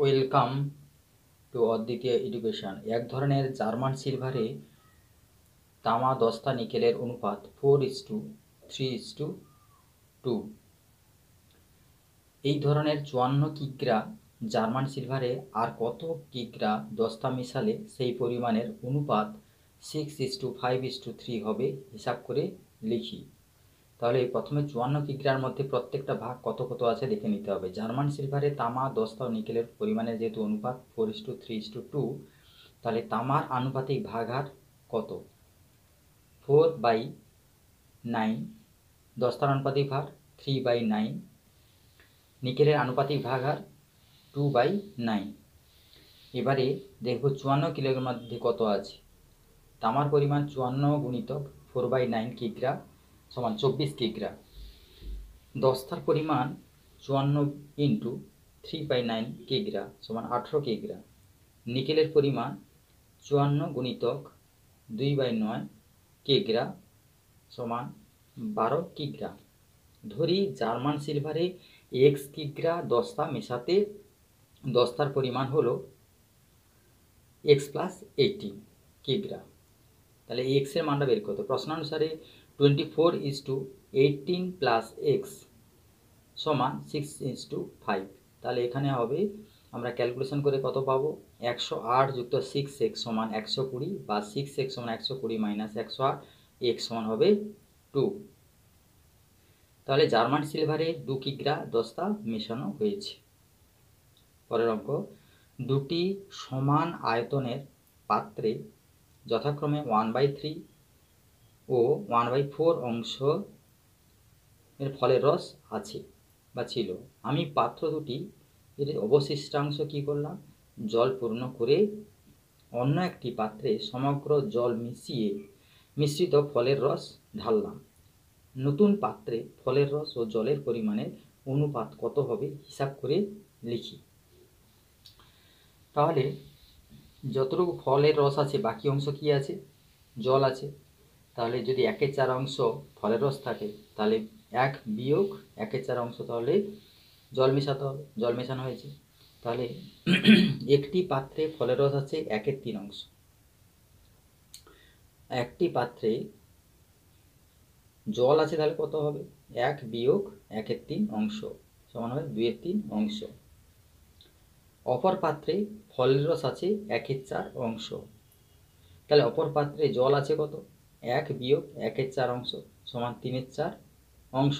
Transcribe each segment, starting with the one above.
Welcome to অদ্বিতীয় education. এক ধরনের জার্মান সিলভারে তামা দস্তা নিকেলের অনুপাত 4:3:2। এই ধরনের 54 কিগ্রা জার্মান সিলভারে আর কত কিগ্রা দস্তা মেশালে সেই পরিমাণের অনুপাত 6:5:3 হবে, হিসাব করে লিখি। তাহলে প্রথমে 54 কিগ্রার মধ্যে প্রত্যেকটা ভাগ কত কত আছে দেখে নিতে হবে। জার্মান সিলভারে তামা দস্তা ও নিকেলের পরিমাণের যেহেতু অনুপাত 4:3:2, তাহলে তামার আনুপাতিক ভাগার কত? 4/9। দস্তার আনুপাতিক ভাগ 3/9। নিকেলের আনুপাতিক ভাগার 2/9। এবারে দেখব 54 কিলোর মধ্যে কত আছে। তামার পরিমাণ 54 গুণিতক 4/9 কিগ্রা সমান 24 কিগ্রা। দস্তার পরিমাণ 54 ইন্টু 3/9 কিগ্রা সমান 18 কিগ্রা। নিকেলের পরিমাণ 54 গুণিতক 2/9 কিগ্রা সমান 12 কিগ্রা। ধরি জার্মান সিলভারে x কিগ্রা দস্তা মেশাতে দস্তার পরিমাণ হলো x+18 কিগ্রা। তাহলে x এর মানটা বের করতে প্রশ্নানুসারে 24:18 + x সমান 6:5। তাহলে এখানে হবে, আমরা ক্যালকুলেশন করে কত পাবো, 108 যুক্ত 6x সমান 120, বা 6x সমান 120 মাইনাস 108, x সমান হবে 2। তাহলে জার্মান সিলভারে 2 কিগ্রা দস্তা মেশানো হয়েছে। পরের অঙ্ক, দুটি সমান আয়তনের পাত্রে যথাক্রমে 1/3 ও 1/4 অংশ এর ফলের রস আছে বা ছিল। আমি পাত্র দুটি এর অবশিষ্টাংশ কী করলাম, জল পূর্ণ করে অন্য একটি পাত্রে সমগ্র জল মিশ্রিত ফলের রস ঢাললাম। নতুন পাত্রে ফলের রস ও জলের পরিমাণের অনুপাত কত হবে, হিসাব করে লিখি। তাহলে যতটুকু ফলের রস আছে বাকি অংশ কি আছে, জল আছে। তাহলে যদি 1/4 অংশ ফলের রস থাকে, তাহলে 1 বিয়োগ 1/4 অংশ, তাহলে জল মেশাতে হবে। জল মেশানো হয়েছে। তাহলে একটি পাত্রে ফলের রস আছে 1/3 অংশ। একটি পাত্রে জল আছে, তাহলে কত হবে, 1 বিয়োগ 1/3 অংশ সমান হবে 2/3 অংশ। অপর পাত্রে ফলের রস আছে 1/4 অংশ। তাহলে অপর পাত্রে জল আছে কত, 1 বিয়োগ 1/4 অংশ সমান 3/4 অংশ।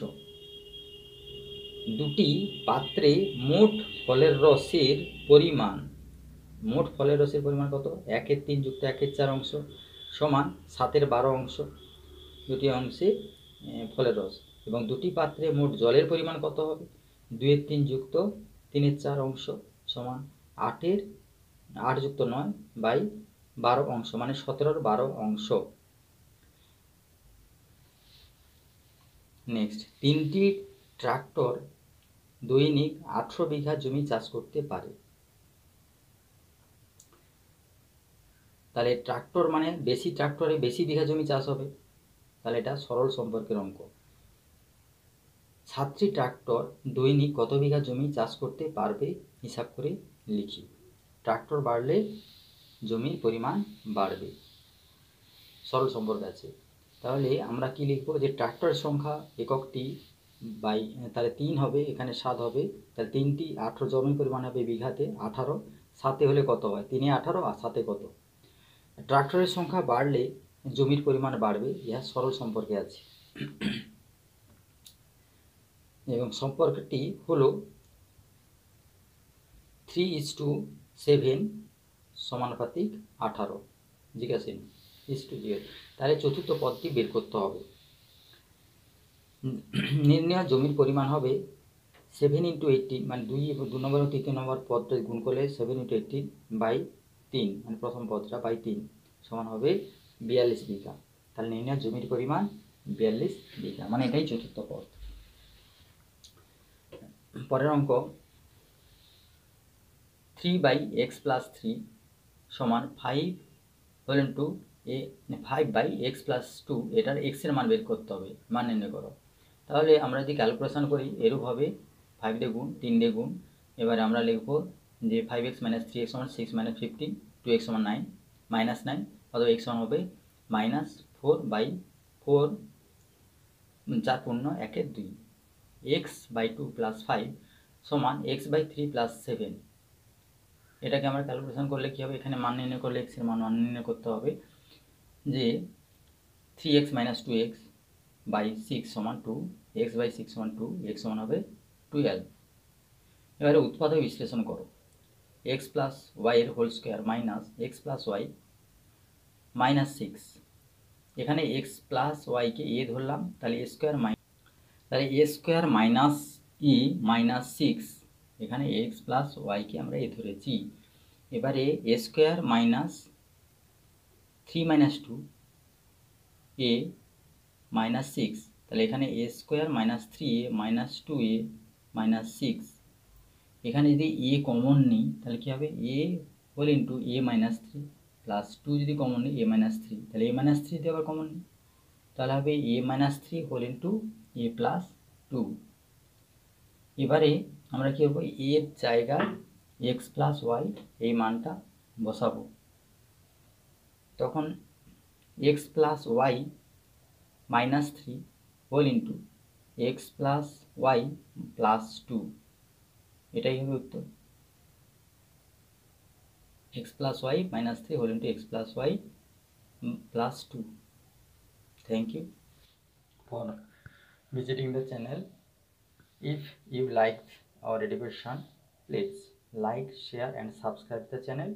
দুটি পাত্রে মোট ফলের রসের পরিমাণ কত, 1/3 যুক্ত 1/4 অংশ সমান 7/12 অংশ। দুটি অংশে ফলের রস, এবং দুটি পাত্রে মোট জলের পরিমাণ কত হবে, 2/3 যুক্ত 3/4 অংশ সমান 8 যুক্ত 9/12 অংশ, মানে 17/12 অংশ। নেক্সট, 3টি ট্রাক্টর দৈনিক 18 বিঘা জমি চাষ করতে পারে। তাহলে ট্রাক্টর মানে বেশি ট্রাক্টরে বেশি বিঘা জমি চাষ হবে। তাহলে এটা সরল সম্পর্কের অঙ্ক। 7টি ট্রাক্টর দৈনিক কত বিঘা জমি চাষ করতে পারবে, হিসাব করে লিখি। ট্রাক্টর বাড়লে জমির পরিমাণ বাড়বে, সরল সম্পর্ক আছে। তাহলে আমরা কি লিখব, যে ট্রাক্টরের সংখ্যা এককটি বাই, তাহলে 3 হবে, এখানে 7 হবে। তাহলে 3টি 18 জমির পরিমাণ হবে বিঘাতে 18, 7 হলে কত হয়, 3 18 আর 7 কত। ট্রাক্টরের সংখ্যা বাড়লে জমির পরিমাণ বাড়বে, ইহা সরল সম্পর্কে আছে। এবং সম্পর্কটি হলো 3:7 সমানুপাতিক 18। জিজ্ঞাসা 1:0। তাহলে চতুর্থ পদটি বের করতে হবে। নির্ণয় জমির পরিমাণ হবে 7 × 18, মানে 2 নম্বর এবং 3 নম্বর পদটা গুণ করলে 7 × 18/3, মানে প্রথম পদটা বাই 3 সমান হবে 42 বিঘা। তাহলে নির্ণয় জমির পরিমাণ 42 বিঘা, মানে এটাই চতুর্থ পদ। পরের অঙ্ক, 3/x+3 সমান 5/x+2, এটার x এর মান বের করতে হবে, মান নির্ণয় করো। তাহলে আমরা যদি ক্যালকুলেশন করি এরূপ হবে, 5 দিয়ে গুণ 3 দিয়ে গুণ। এবারে আমরা লিখব যে 5x মাইনাস 3x সমান 6 মাইনাস 15, 2x সমান 9, মাইনাস 9, অথবা x সমান হবে মাইনাস 4/4, 4 পূর্ণ 1 2, x/2 প্লাস 5 সমান x/3 প্লাস 7। এটাকে আমরা ক্যালকুলেশন করলে কী হবে, এখানে মান নির্ণয় করলে x এর মান নির্ণয় করতে হবে যে 3x মাইনাস 2x বাই 6 সমান 2, x/6 সমান 2, x সমান হবে 12। এবারে উৎপাদক বিশ্লেষণ করো, x প্লাস ওয়াই এর whole square minus x plus y minus 6, এখানে x প্লাস ওয়াইকে এ ধরলাম, তাহলে a square minus e minus 6, এখানে x প্লাস ওয়াইকে আমরা এ ধরেছি। এবারে a square minus 3 minus 2 a minus 6, তাহলে এখানে a square minus 3a minus 2a minus 6, এখানে যদি এ কমন নিই তাহলে কী হবে, a whole into a minus 3 plus 2 যদি কমন নিই এ মাইনাস 3, তাহলে এ মাইনাস 3 দিয়ে আবার কমন নিই, তাহলে হবে এ মাইনাস 3 হোল ইন্টু এ প্লাস 2। এবারে আমরা কী করবো, এর জায়গায় এক্স প্লাস ওয়াই এই মানটা বসাবো, তখন x plus y minus 3 whole into x plus y plus 2, এটাই হবে উত্তর, x plus y minus 3 whole into x plus y plus 2. Thank you for visiting the channel. If you liked our education, please like, share and subscribe the channel.